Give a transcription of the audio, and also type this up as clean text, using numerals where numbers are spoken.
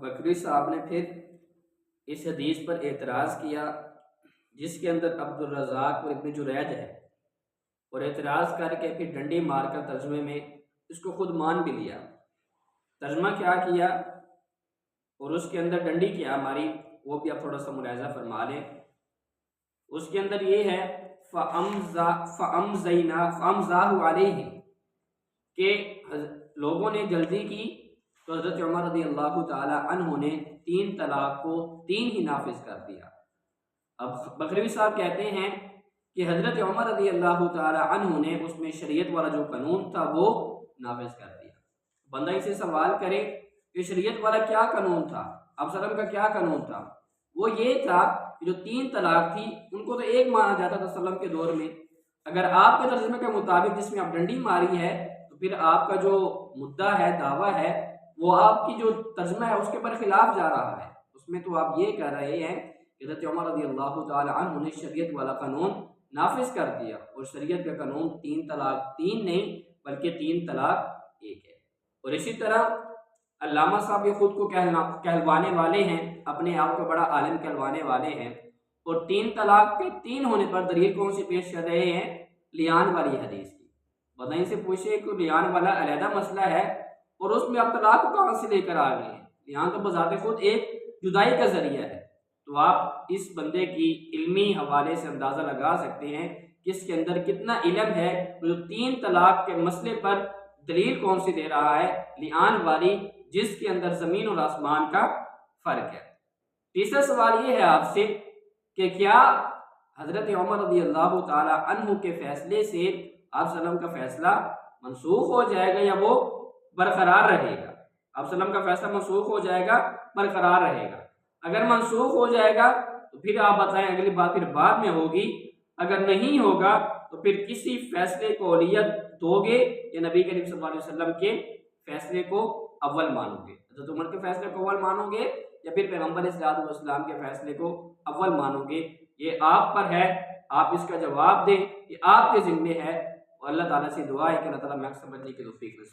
बकरी साहब ने फिर इस हदीस पर एतराज़ किया जिसके अंदर अब्दुर्रज़ाक और इब्न जुरैज है, और एतराज़ करके फिर डंडी मारकर तर्जुमे में इसको खुद मान भी लिया। तर्जुमा क्या किया और उसके अंदर डंडी क्या मारी, वो भी आप थोड़ा सा मुलाहिज़ा फरमा लें। उसके अंदर ये है फ़अमज़ाहु अलैहि कि लोगों ने जल्दी की तो हज़रत उमर रज़ी अल्लाह ताला अन्हु ने 3 तलाक को 3 ही नाफिज कर दिया। अब बकरवी साहब कहते हैं कि हज़रत उमर रज़ी अल्लाह ताला अन्हु ने उसमें शरीयत वाला जो कानून था वो नाफिज कर दिया। बंदा इसे सवाल करे कि शरीयत वाला क्या कानून था, अब सलम का क्या कानून था? वो ये था कि जो 3 तलाक थी उनको तो एक माना जाता था सलम के दौर में। अगर आपके तर्जुमे के मुताबिक जिसमें आप डंडी मारी है तो फिर आपका जो मुद्दा है, दावा है, वो आपकी जो तर्जुमा है उसके पर खिलाफ जा रहा है। उसमें तो आप ये कह रहे हैं कि हज़रत उमर रज़ी अल्लाह ताला अन्हु ने शरीयत वाला कानून नाफिज कर दिया, और शरीयत का कानून 3 तलाक 3 नहीं बल्कि 3 तलाक 1 है। और इसी तरह अल्लामा साहब ये खुद को कहलवाने वाले हैं, अपने आप को बड़ा आलिम कहलवाने वाले हैं, और 3 तलाक के 3 होने पर दलील कौन सी पेश कर रहे हैं? लियान वाली हदीस की। बताइए से पूछे कि लियान वाला अलहदा मसला है और उसमें आप तलाक को कहाँ से लेकर आ गए हैं? लियान तो बजाते खुद एक जुदाई का जरिया है। तो आप इस बंदे की इल्मी हवाले से अंदाज़ा लगा सकते हैं कि इसके अंदर कितना इल्म है। जो 3 तलाक के मसले पर दलील कौन सी दे रहा है? लियान वाली, जिसके अंदर ज़मीन और आसमान का फ़र्क है। तीसरा सवाल ये है आपसे कि क्या हज़रत उमर रज़ी अल्लाह ताला अन्हु के फैसले से आप सल्लम का फैसला मनसूख हो जाएगा या वो बरकरार रहेगा? आप सल्लम का फैसला मनसूख हो जाएगा, बरकरार रहेगा? अगर मनसूख हो जाएगा तो फिर आप बताएं, अगली बात फिर बाद में होगी। अगर नहीं होगा तो फिर किसी फैसले को औलियत दोगे या नबी करीम सल्लल्लाहु अलैहि वसल्लम के फैसले को अव्वल मानोगे? हज़रत उमर के फैसले को अव्वल मानोगे या फिर पैगंबर सल्लल्लाहु अलैहि वसल्लम के फैसले को अव्वल मानोगे? ये आप पर है, आप इसका जवाब दें, ये आपके ज़िम्मे है। और अल्लाह ताला से दुआ है कि अल्लाह ताला हमें समझने की तौफीक दे।